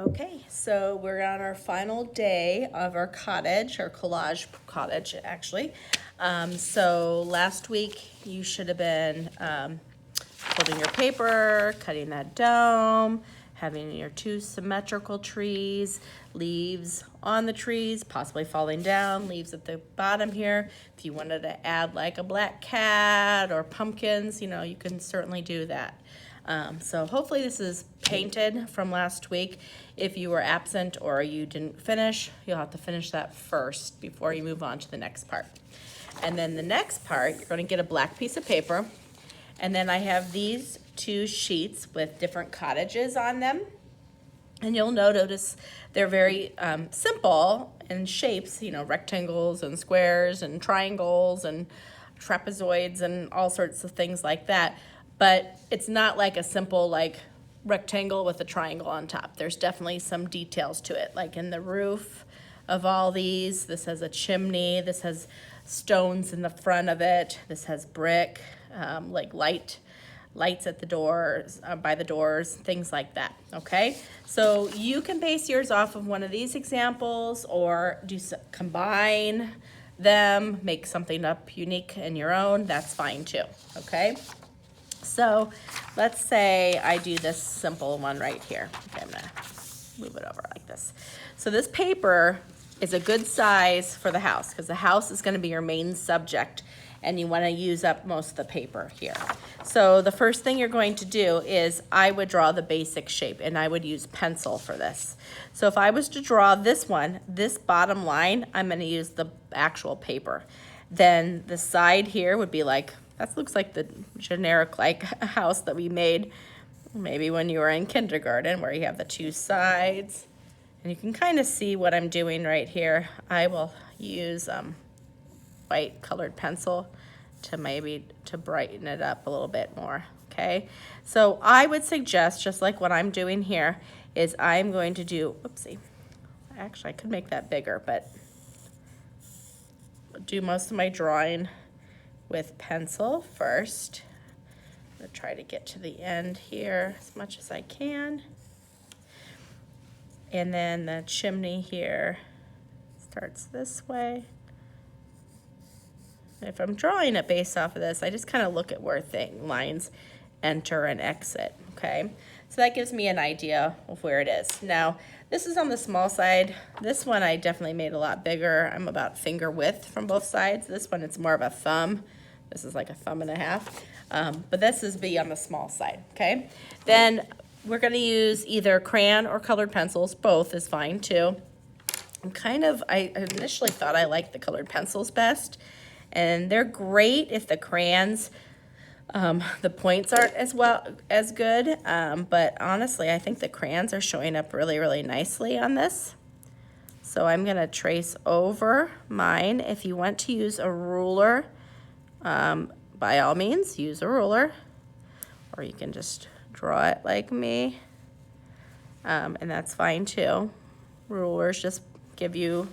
Okay, so we're on our final day of our cottage, or collage cottage, actually. So last week you should have been folding your paper, cutting that dome, having your two symmetrical trees, leaves on the trees, possibly falling down, leaves at the bottom here. If you wanted to add like a black cat or pumpkins, you can certainly do that. So hopefully this is painted from last week. If you were absent or you didn't finish, you'll have to finish that first before you move on to the next part. And then the next part, you're going to get a black piece of paper. And then I have these two sheets with different cottages on them. And you'll notice they're very simple in shapes, rectangles and squares and triangles and trapezoids and all sorts of things like that. But it's not like a simple rectangle with a triangle on top. There's definitely some details to it, like in the roof of all these. This has a chimney. This has stones in the front of it. This has brick, like lights at the doors, by the doors, things like that, okay? So you can base yours off of one of these examples or combine them, make something up unique in your own. That's fine too, okay? So let's say I do this simple one right here. Okay, I'm gonna move it over like this. So this paper is a good size for the house because the house is gonna be your main subject and you wanna use up most of the paper here. So the first thing you're going to do is I would draw the basic shape and I would use pencil for this. So if I was to draw this one, this bottom line, I'm gonna use the actual paper. Then the side here would be like, that looks like the generic house that we made maybe when you were in kindergarten, where you have the two sides. And you can kind of see what I'm doing right here. I will use white colored pencil to brighten it up a little bit more, okay? So I would suggest, just like what I'm doing here, is I'm going to do, whoopsie. Actually, I could make that bigger, but do most of my drawing with pencil first. I'm gonna try to get to the end here as much as I can. And then the chimney here starts this way. And if I'm drawing it based off of this, I just kind of look at where lines enter and exit, okay? So that gives me an idea of where it is. Now, this is on the small side. This one I definitely made a lot bigger. I'm about finger width from both sides. This one, it's more of a thumb. This is like a thumb and a half, but this is on the small side, okay? Then we're gonna use either crayon or colored pencils. Both is fine too. I initially thought I liked the colored pencils best, and they're great if the crayons, the points aren't as good, but honestly, I think the crayons are showing up really, really nicely on this. So I'm gonna trace over mine. If you want to use a ruler, by all means, use a ruler, or you can just draw it like me, and that's fine too. Rulers just give you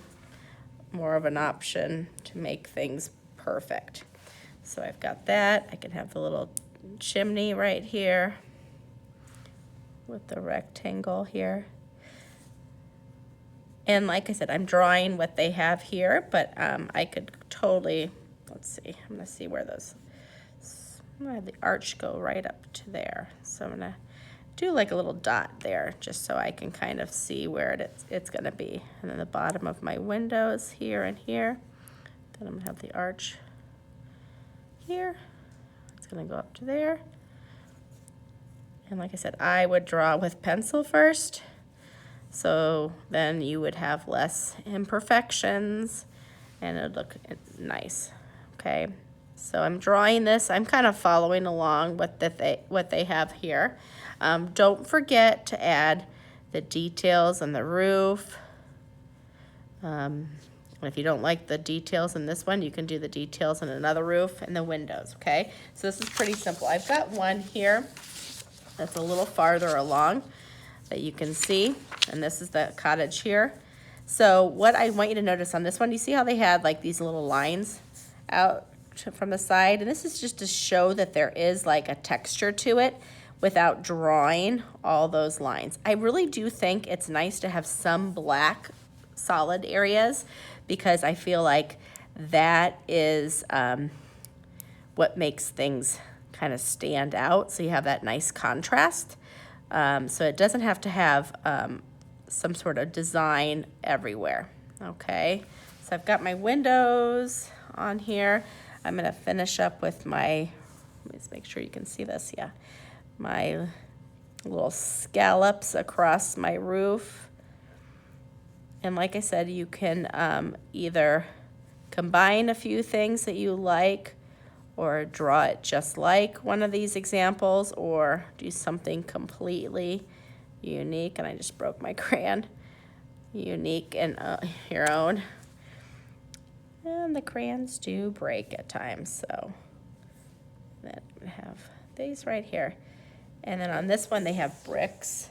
more of an option to make things perfect. So I've got that. I can have the little chimney right here with the rectangle here. And like I said, I'm drawing what they have here, but I could totally, let's see, I'm gonna see where those, I'm gonna have the arch go right up to there. So I'm gonna do like a little dot there just so I can kind of see where it's gonna be. And then the bottom of my windows here and here. Then I'm gonna have the arch here. It's gonna go up to there. And like I said, I would draw with pencil first. So then you would have less imperfections and it would look nice, okay? So I'm drawing this, I'm kind of following along what they have here. Don't forget to add the details on the roof. If you don't like the details in this one, you can do the details on another roof and the windows, okay? So this is pretty simple. I've got one here that's a little farther along that you can see, and this is the cottage here. So what I want you to notice on this one, you see how they had like these little lines out from the side? And this is just to show that there is like a texture to it. without drawing all those lines. I really do think it's nice to have some black solid areas because I feel like that is what makes things kind of stand out. So you have that nice contrast. So it doesn't have to have some sort of design everywhere. Okay, so I've got my windows on here. I'm gonna finish up with my, let me just make sure you can see this, yeah. My little scallops across my roof. And like I said, you can either combine a few things that you like or draw it just like one of these examples or do something completely unique. And I just broke my crayon. Unique and your own. And the crayons do break at times, so then we have these right here. And then on this one, they have bricks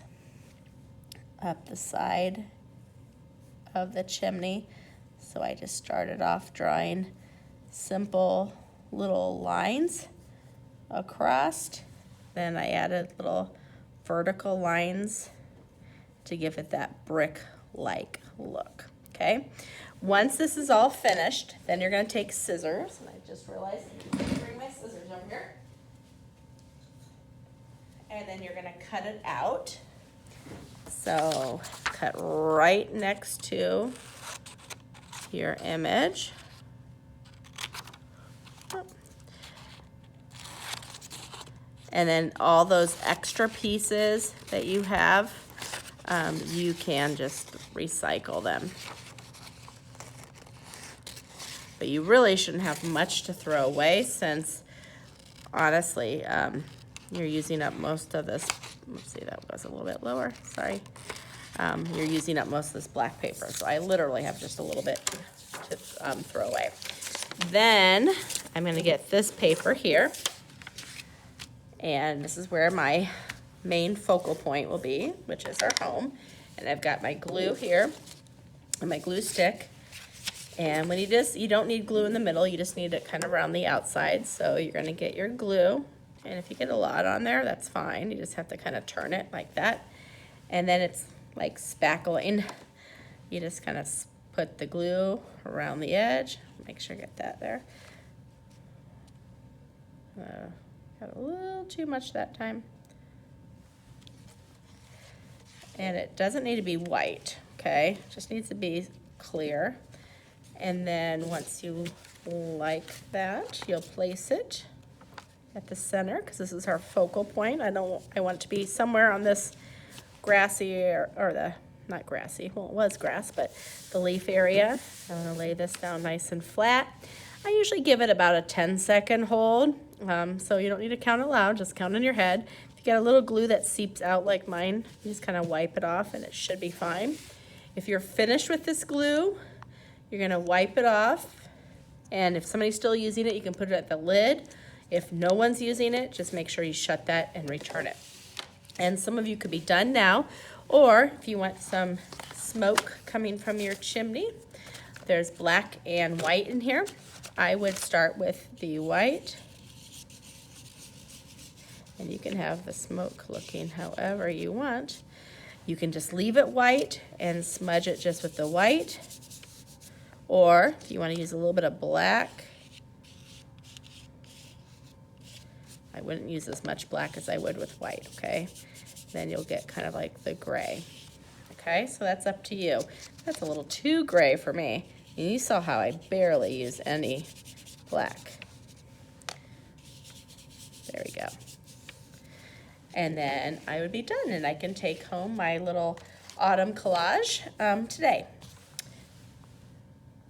up the side of the chimney. So I just started off drawing simple little lines across. Then I added little vertical lines to give it that brick-like look, okay? Once this is all finished, then you're gonna take scissors, and I just realized I need to bring my scissors over here. And then you're gonna cut it out. So cut right next to your image. And then all those extra pieces that you have, you can just recycle them. But you really shouldn't have much to throw away since, honestly, you're using up most of this. Let's see, that was a little bit lower, sorry. You're using up most of this black paper, so I literally have just a little bit to throw away. Then I'm gonna get this paper here, and this is where my main focal point will be, which is our home. And I've got my glue here and my glue stick. And when you don't need glue in the middle, you just need it kind of around the outside. So you're gonna get your glue, and if you get a lot on there, that's fine. You just have to kind of turn it like that. And then it's like spackling. You just kind of put the glue around the edge. Make sure I get that there. Got a little too much that time. And it doesn't need to be white, okay? It just needs to be clear. And then once you like that, you'll place it at the center because this is our focal point. I want it to be somewhere on this grassy or the, not grassy, well it was grass, but the leaf area. I'm gonna lay this down nice and flat. I usually give it about a 10-second hold, so you don't need to count it loud, just count in your head. If you get a little glue that seeps out like mine, you just kind of wipe it off and it should be fine. If you're finished with this glue, you're gonna wipe it off, and if somebody's still using it, you can put it at the lid. If no one's using it, just make sure you shut that and return it. And some of you could be done now, or if you want some smoke coming from your chimney, there's black and white in here. I would start with the white, and you can have the smoke looking however you want. You can just leave it white and smudge it just with the white. Or if you want to use a little bit of black, I wouldn't use as much black as I would with white, okay? Then you'll get kind of like the gray. Okay, so that's up to you. That's a little too gray for me. And you saw how I barely use any black. There we go. And then I would be done, and I can take home my little autumn collage today.